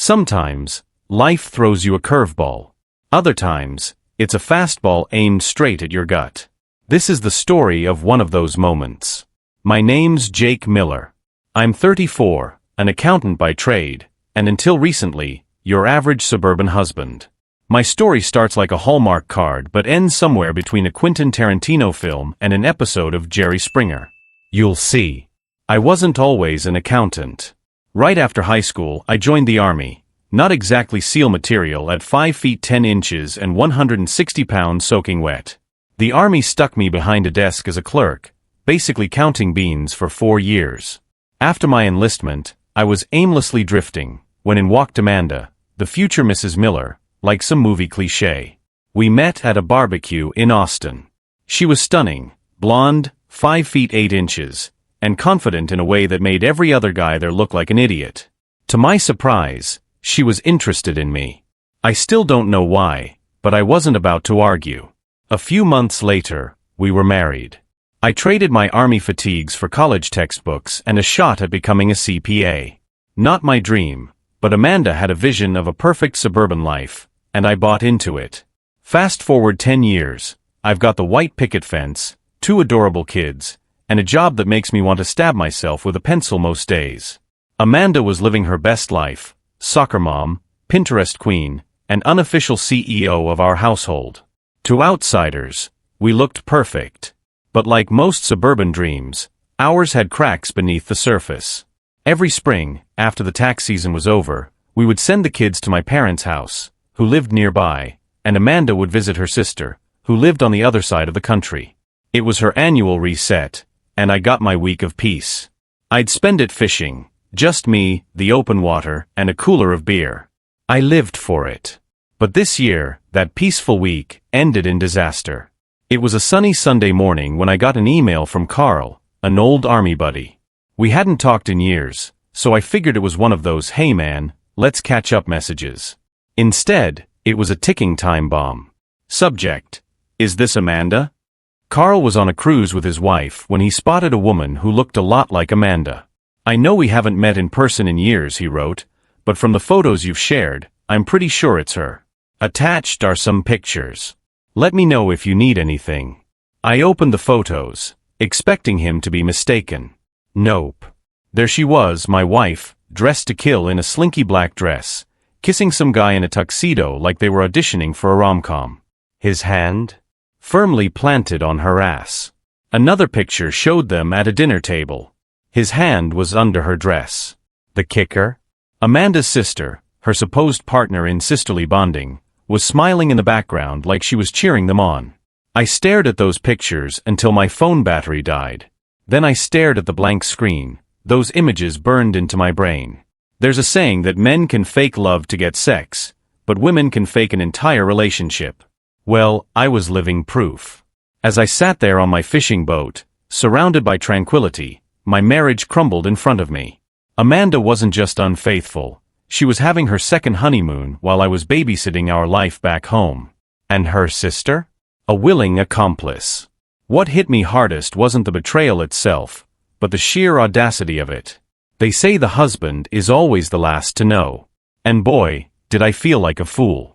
Sometimes, life throws you a curveball. Other times, it's a fastball aimed straight at your gut. This is the story of one of those moments. My name's Jake Miller. I'm 34, an accountant by trade, and until recently, your average suburban husband. My story starts like a Hallmark card but ends somewhere between a Quentin Tarantino film and an episode of Jerry Springer. You'll see. I wasn't always an accountant. Right after high school, I joined the Army, not exactly SEAL material at 5 feet 10 inches and 160 pounds soaking wet. The Army stuck me behind a desk as a clerk, basically counting beans for 4 years. After my enlistment, I was aimlessly drifting, when in walked Amanda, the future Mrs. Miller, like some movie cliché. We met at a barbecue in Austin. She was stunning, blonde, 5 feet 8 inches, and confident in a way that made every other guy there look like an idiot. To my surprise, she was interested in me. I still don't know why, but I wasn't about to argue. A few months later, we were married. I traded my Army fatigues for college textbooks and a shot at becoming a CPA. Not my dream, but Amanda had a vision of a perfect suburban life, and I bought into it. Fast forward 10 years, I've got the white picket fence, 2 adorable kids, and a job that makes me want to stab myself with a pencil most days. Amanda was living her best life, soccer mom, Pinterest queen, and unofficial CEO of our household. To outsiders, we looked perfect. But like most suburban dreams, ours had cracks beneath the surface. Every spring, after the tax season was over, we would send the kids to my parents' house, who lived nearby, and Amanda would visit her sister, who lived on the other side of the country. It was her annual reset, and I got my week of peace. I'd spend it fishing, just me, the open water, and a cooler of beer. I lived for it. But this year, that peaceful week ended in disaster. It was a sunny Sunday morning when I got an email from Carl, an old Army buddy. We hadn't talked in years, so I figured it was one of those "hey man, let's catch up" messages. Instead, it was a ticking time bomb. Subject: is this Amanda? Carl was on a cruise with his wife when he spotted a woman who looked a lot like Amanda. "I know we haven't met in person in years," he wrote, "but from the photos you've shared, I'm pretty sure it's her. Attached are some pictures. Let me know if you need anything." I opened the photos, expecting him to be mistaken. Nope. There she was, my wife, dressed to kill in a slinky black dress, kissing some guy in a tuxedo like they were auditioning for a rom-com. His hand? Firmly planted on her ass. Another picture showed them at a dinner table. His hand was under her dress. The kicker? Amanda's sister, her supposed partner in sisterly bonding, was smiling in the background like she was cheering them on. I stared at those pictures until my phone battery died. Then I stared at the blank screen. Those images burned into my brain. There's a saying that men can fake love to get sex, but women can fake an entire relationship. Well, I was living proof. As I sat there on my fishing boat, surrounded by tranquility, my marriage crumbled in front of me. Amanda wasn't just unfaithful. She was having her second honeymoon while I was babysitting our life back home. And her sister? A willing accomplice. What hit me hardest wasn't the betrayal itself, but the sheer audacity of it. They say the husband is always the last to know. And boy, did I feel like a fool.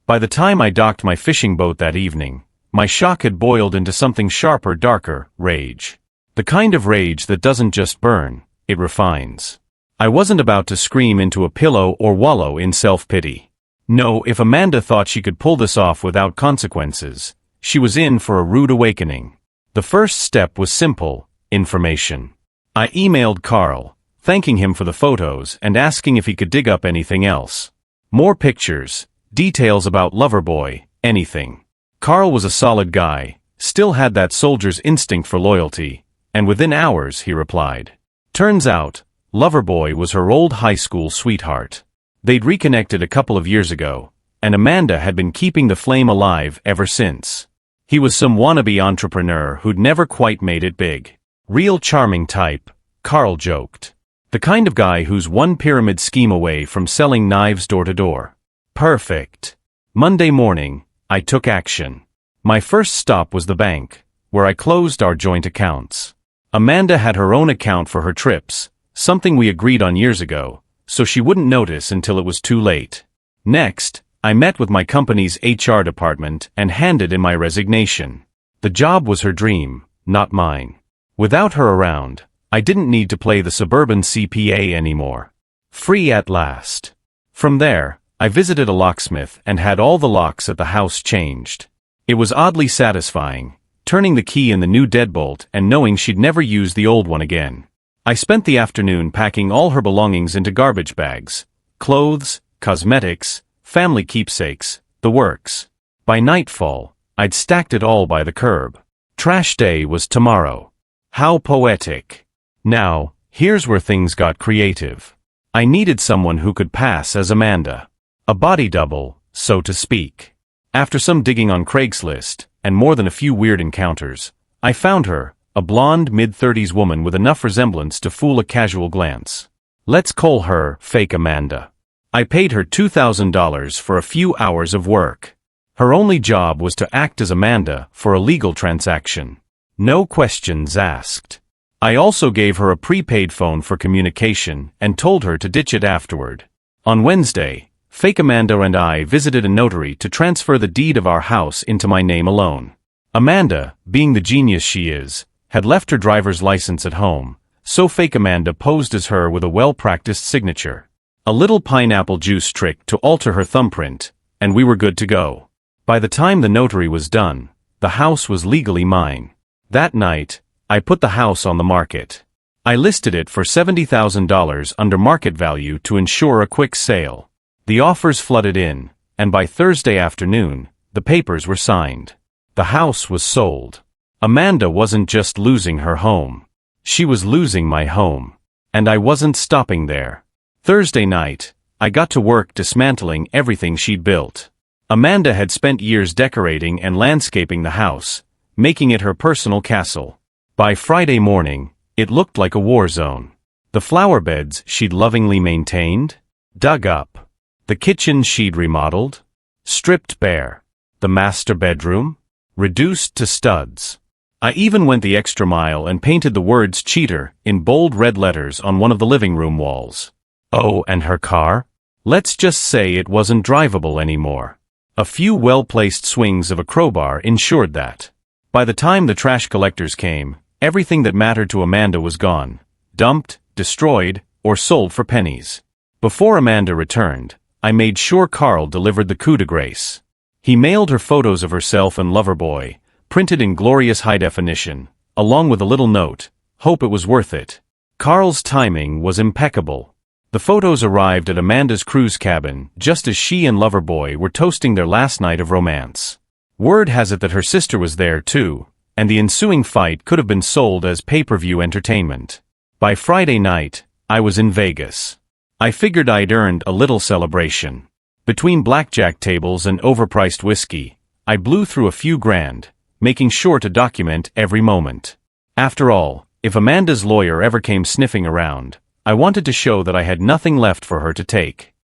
By the time I docked my fishing boat that evening, my shock had boiled into something sharper, darker: rage. The kind of rage that doesn't just burn, it refines. I wasn't about to scream into a pillow or wallow in self-pity. No, if Amanda thought she could pull this off without consequences, she was in for a rude awakening. The first step was simple: information. I emailed Carl, thanking him for the photos and asking if he could dig up anything else. More pictures, details about Loverboy, anything. Carl was a solid guy, still had that soldier's instinct for loyalty, and within hours he replied. Turns out, Loverboy was her old high school sweetheart. They'd reconnected a couple of years ago, and Amanda had been keeping the flame alive ever since. He was some wannabe entrepreneur who'd never quite made it big. Real charming type, Carl joked. The kind of guy who's one pyramid scheme away from selling knives door to door. Perfect. Monday morning, I took action. My first stop was the bank, where I closed our joint accounts. Amanda had her own account for her trips, something we agreed on years ago, so she wouldn't notice until it was too late. Next, I met with my company's HR department and handed in my resignation. The job was her dream, not mine. Without her around, I didn't need to play the suburban CPA anymore. Free at last. From there, I visited a locksmith and had all the locks at the house changed. It was oddly satisfying, turning the key in the new deadbolt and knowing she'd never use the old one again. I spent the afternoon packing all her belongings into garbage bags. Clothes, cosmetics, family keepsakes, the works. By nightfall, I'd stacked it all by the curb. Trash day was tomorrow. How poetic. Now, here's where things got creative. I needed someone who could pass as Amanda. A body double, so to speak. After some digging on Craigslist, and more than a few weird encounters, I found her, a blonde mid-30s woman with enough resemblance to fool a casual glance. Let's call her Fake Amanda. I paid her $2,000 for a few hours of work. Her only job was to act as Amanda for a legal transaction. No questions asked. I also gave her a prepaid phone for communication and told her to ditch it afterward. On Wednesday, Fake Amanda and I visited a notary to transfer the deed of our house into my name alone. Amanda, being the genius she is, had left her driver's license at home, so Fake Amanda posed as her with a well-practiced signature. A little pineapple juice trick to alter her thumbprint, and we were good to go. By the time the notary was done, the house was legally mine. That night, I put the house on the market. I listed it for $70,000 under market value to ensure a quick sale. The offers flooded in, and by Thursday afternoon, the papers were signed. The house was sold. Amanda wasn't just losing her home. She was losing my home. And I wasn't stopping there. Thursday night, I got to work dismantling everything she'd built. Amanda had spent years decorating and landscaping the house, making it her personal castle. By Friday morning, it looked like a war zone. The flower beds she'd lovingly maintained, dug up. The kitchen she'd remodeled, stripped bare. The master bedroom, reduced to studs. I even went the extra mile and painted the words cheater in bold red letters on one of the living room walls. Oh, and her car? Let's just say it wasn't drivable anymore. A few well-placed swings of a crowbar ensured that. By the time the trash collectors came, everything that mattered to Amanda was gone, dumped, destroyed, or sold for pennies. Before Amanda returned, I made sure Carl delivered the coup de grace. He mailed her photos of herself and Loverboy, printed in glorious high definition, along with a little note, hope it was worth it. Carl's timing was impeccable. The photos arrived at Amanda's cruise cabin just as she and Loverboy were toasting their last night of romance. Word has it that her sister was there too, and the ensuing fight could have been sold as pay-per-view entertainment. By Friday night, I was in Vegas. I figured I'd earned a little celebration. Between blackjack tables and overpriced whiskey, I blew through a few grand, making sure to document every moment. After all, if Amanda's lawyer ever came sniffing around, I wanted to show that I had nothing left for her to take.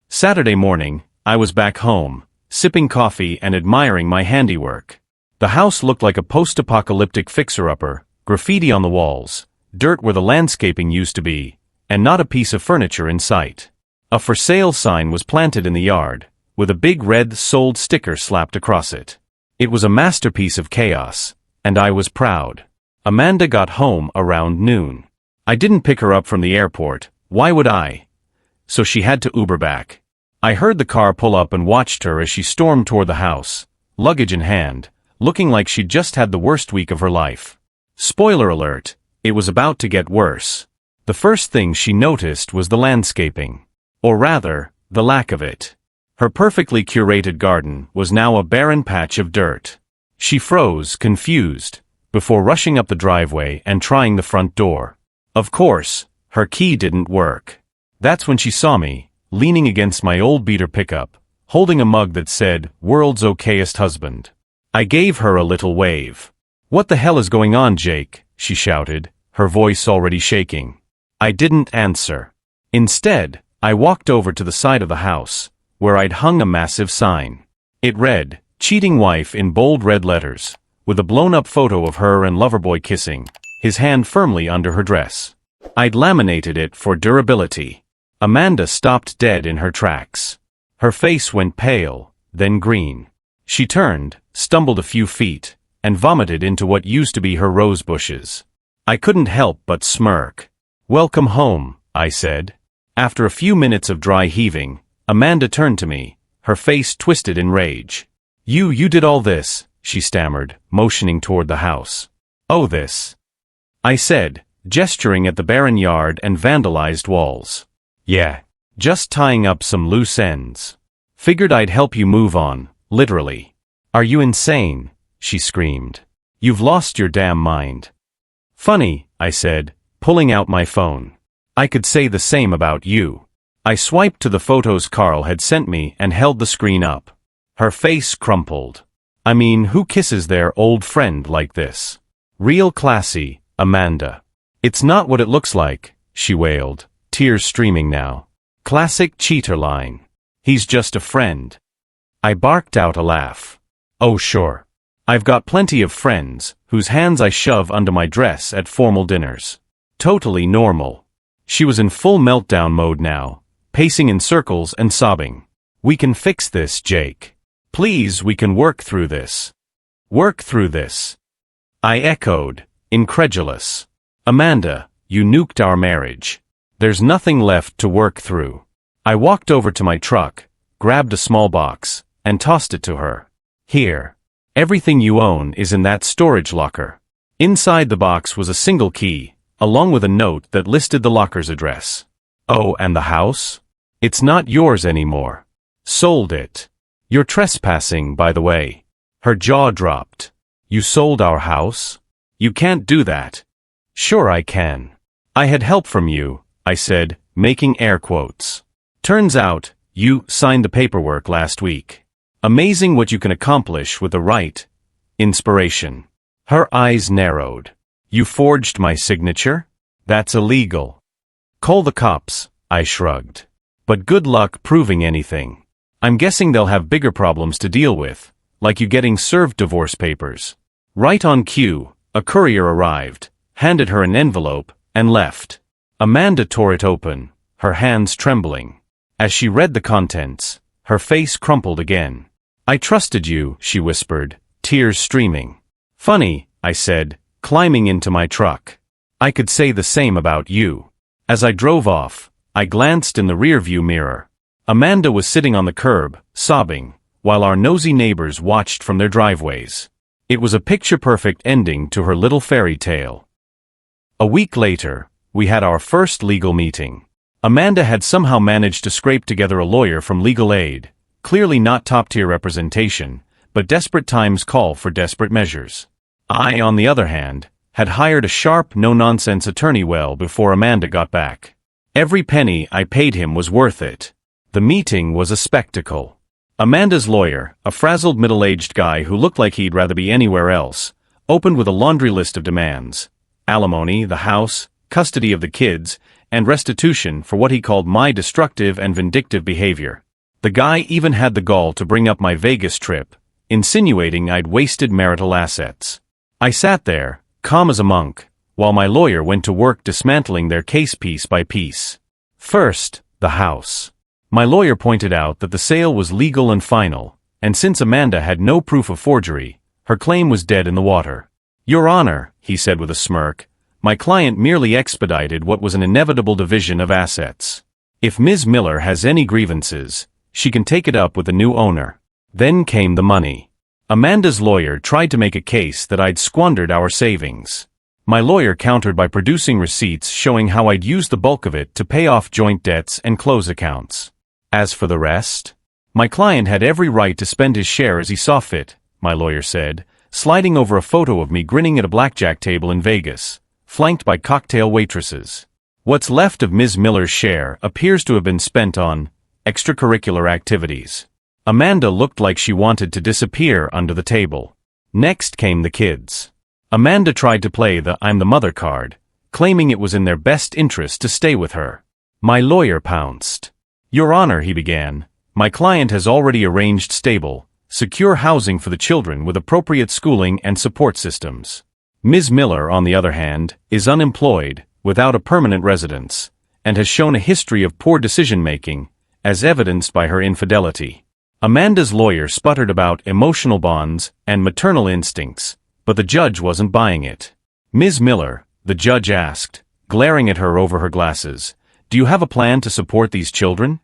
Saturday morning, I was back home, sipping coffee and admiring my handiwork. The house looked like a post-apocalyptic fixer-upper, graffiti on the walls, dirt where the landscaping used to be, and not a piece of furniture in sight. A for sale sign was planted in the yard, with a big red sold sticker slapped across it. It was a masterpiece of chaos, and I was proud. Amanda got home around noon. I didn't pick her up from the airport, why would I? So she had to Uber back. I heard the car pull up and watched her as she stormed toward the house, luggage in hand, looking like she'd just had the worst week of her life. Spoiler alert, it was about to get worse. The first thing she noticed was the landscaping. Or rather, the lack of it. Her perfectly curated garden was now a barren patch of dirt. She froze, confused, before rushing up the driveway and trying the front door. Of course, her key didn't work. That's when she saw me, leaning against my old beater pickup, holding a mug that said, "World's okayest husband." I gave her a little wave. "What the hell is going on, Jake?" she shouted, her voice already shaking. I didn't answer. Instead, I walked over to the side of the house, where I'd hung a massive sign. It read, "Cheating wife" in bold red letters, with a blown-up photo of her and Loverboy kissing, his hand firmly under her dress. I'd laminated it for durability. Amanda stopped dead in her tracks. Her face went pale, then green. She turned, stumbled a few feet, and vomited into what used to be her rose bushes. I couldn't help but smirk. "Welcome home," I said. After a few minutes of dry heaving, Amanda turned to me, her face twisted in rage. You did all this," she stammered, motioning toward the house. "Oh, this," I said, gesturing at the barren yard and vandalized walls. "Yeah, just tying up some loose ends. Figured I'd help you move on, literally." "Are you insane?" she screamed. "You've lost your damn mind." "Funny," I said, pulling out my phone. "I could say the same about you." I swiped to the photos Carl had sent me and held the screen up. Her face crumpled. I mean, who kisses their old friend like this? Real classy, Amanda. "It's not what it looks like," she wailed, tears streaming now. Classic cheater line. "He's just a friend." I barked out a laugh. "Oh sure. I've got plenty of friends, whose hands I shove under my dress at formal dinners. Totally normal." She was in full meltdown mode now, pacing in circles and sobbing. "We can fix this, Jake. Please, we can work through this." "Work through this?" I echoed, incredulous. "Amanda, you nuked our marriage. There's nothing left to work through." I walked over to my truck, grabbed a small box, and tossed it to her. "Here. Everything you own is in that storage locker." Inside the box was a single key, along with a note that listed the locker's address. "Oh, and the house? It's not yours anymore. Sold it. You're trespassing, by the way." Her jaw dropped. "You sold our house? You can't do that." "Sure I can. I had help from you," I said, making air quotes. "Turns out, you signed the paperwork last week. Amazing what you can accomplish with the right inspiration." Her eyes narrowed. "You forged my signature? That's illegal." "Call the cops," I shrugged. "But good luck proving anything. I'm guessing they'll have bigger problems to deal with, like you getting served divorce papers." Right on cue, a courier arrived, handed her an envelope, and left. Amanda tore it open, her hands trembling. As she read the contents, her face crumpled again. "I trusted you," she whispered, tears streaming. "Funny," I said, climbing into my truck. "I could say the same about you." As I drove off, I glanced in the rearview mirror. Amanda was sitting on the curb, sobbing, while our nosy neighbors watched from their driveways. It was a picture-perfect ending to her little fairy tale. A week later, we had our first legal meeting. Amanda had somehow managed to scrape together a lawyer from legal aid, clearly not top-tier representation, but desperate times call for desperate measures. I, on the other hand, had hired a sharp, no-nonsense attorney well before Amanda got back. Every penny I paid him was worth it. The meeting was a spectacle. Amanda's lawyer, a frazzled middle-aged guy who looked like he'd rather be anywhere else, opened with a laundry list of demands: alimony, the house, custody of the kids, and restitution for what he called my destructive and vindictive behavior. The guy even had the gall to bring up my Vegas trip, insinuating I'd wasted marital assets. I sat there, calm as a monk, while my lawyer went to work dismantling their case piece by piece. First, the house. My lawyer pointed out that the sale was legal and final, and since Amanda had no proof of forgery, her claim was dead in the water. "Your Honor," he said with a smirk, "my client merely expedited what was an inevitable division of assets. If Ms. Miller has any grievances, she can take it up with the new owner." Then came the money. Amanda's lawyer tried to make a case that I'd squandered our savings. My lawyer countered by producing receipts showing how I'd used the bulk of it to pay off joint debts and close accounts. As for the rest, my client had every right to spend his share as he saw fit, my lawyer said, sliding over a photo of me grinning at a blackjack table in Vegas, flanked by cocktail waitresses. What's left of Ms. Miller's share appears to have been spent on extracurricular activities. Amanda looked like she wanted to disappear under the table. Next came the kids. Amanda tried to play the "I'm the mother" card, claiming it was in their best interest to stay with her. My lawyer pounced. "Your Honor," he began, "my client has already arranged stable, secure housing for the children with appropriate schooling and support systems. Ms. Miller, on the other hand, is unemployed, without a permanent residence, and has shown a history of poor decision-making, as evidenced by her infidelity. Amanda's lawyer sputtered about emotional bonds and maternal instincts, but the judge wasn't buying it. "Ms. Miller," the judge asked, glaring at her over her glasses, "do you have a plan to support these children?"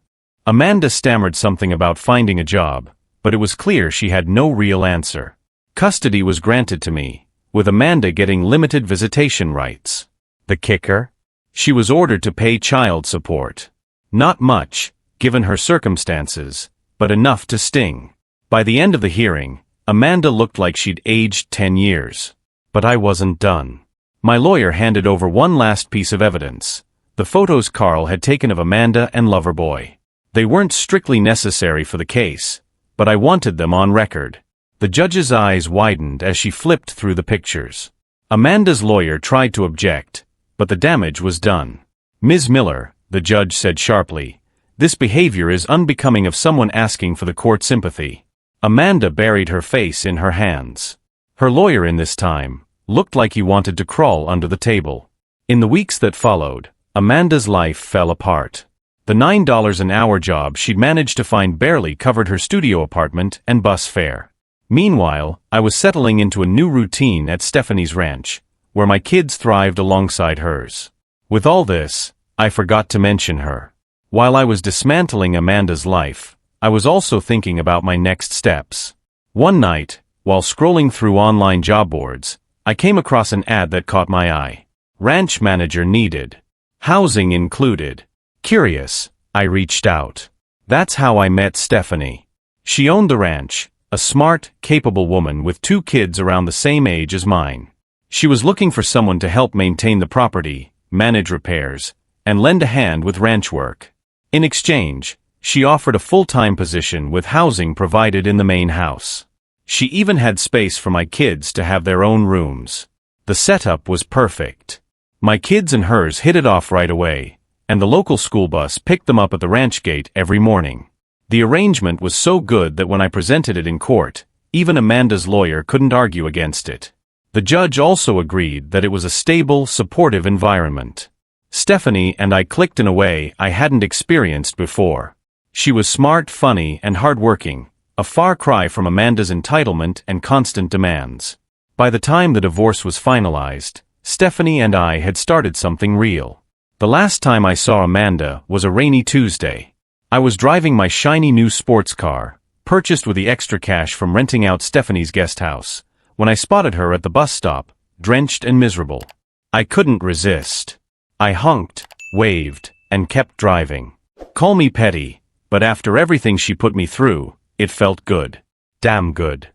Amanda stammered something about finding a job, but it was clear she had no real answer. Custody was granted to me, with Amanda getting limited visitation rights. The kicker? She was ordered to pay child support. Not much, given her circumstances, but enough to sting. By the end of the hearing, Amanda looked like she'd aged 10 years. But I wasn't done. My lawyer handed over one last piece of evidence: the photos Carl had taken of Amanda and Loverboy. They weren't strictly necessary for the case, but I wanted them on record. The judge's eyes widened as she flipped through the pictures. Amanda's lawyer tried to object, but the damage was done. "Ms. Miller," the judge said sharply, "this behavior is unbecoming of someone asking for the court sympathy." Amanda buried her face in her hands. Her lawyer in this time looked like he wanted to crawl under the table. In the weeks that followed, Amanda's life fell apart. The $9 an hour job she'd managed to find barely covered her studio apartment and bus fare. Meanwhile, I was settling into a new routine at Stephanie's ranch, where my kids thrived alongside hers. With all this, I forgot to mention her. While I was dismantling Amanda's life, I was also thinking about my next steps. One night, while scrolling through online job boards, I came across an ad that caught my eye. Ranch manager needed. Housing included. Curious, I reached out. That's how I met Stephanie. She owned the ranch, a smart, capable woman with 2 kids around the same age as mine. She was looking for someone to help maintain the property, manage repairs, and lend a hand with ranch work. In exchange, she offered a full-time position with housing provided in the main house. She even had space for my kids to have their own rooms. The setup was perfect. My kids and hers hit it off right away, and the local school bus picked them up at the ranch gate every morning. The arrangement was so good that when I presented it in court, even Amanda's lawyer couldn't argue against it. The judge also agreed that it was a stable, supportive environment. Stephanie and I clicked in a way I hadn't experienced before. She was smart, funny, and hardworking, a far cry from Amanda's entitlement and constant demands. By the time the divorce was finalized, Stephanie and I had started something real. The last time I saw Amanda was a rainy Tuesday. I was driving my shiny new sports car, purchased with the extra cash from renting out Stephanie's guest house, when I spotted her at the bus stop, drenched and miserable. I couldn't resist. I honked, waved, and kept driving. Call me petty, but after everything she put me through, it felt good. Damn good.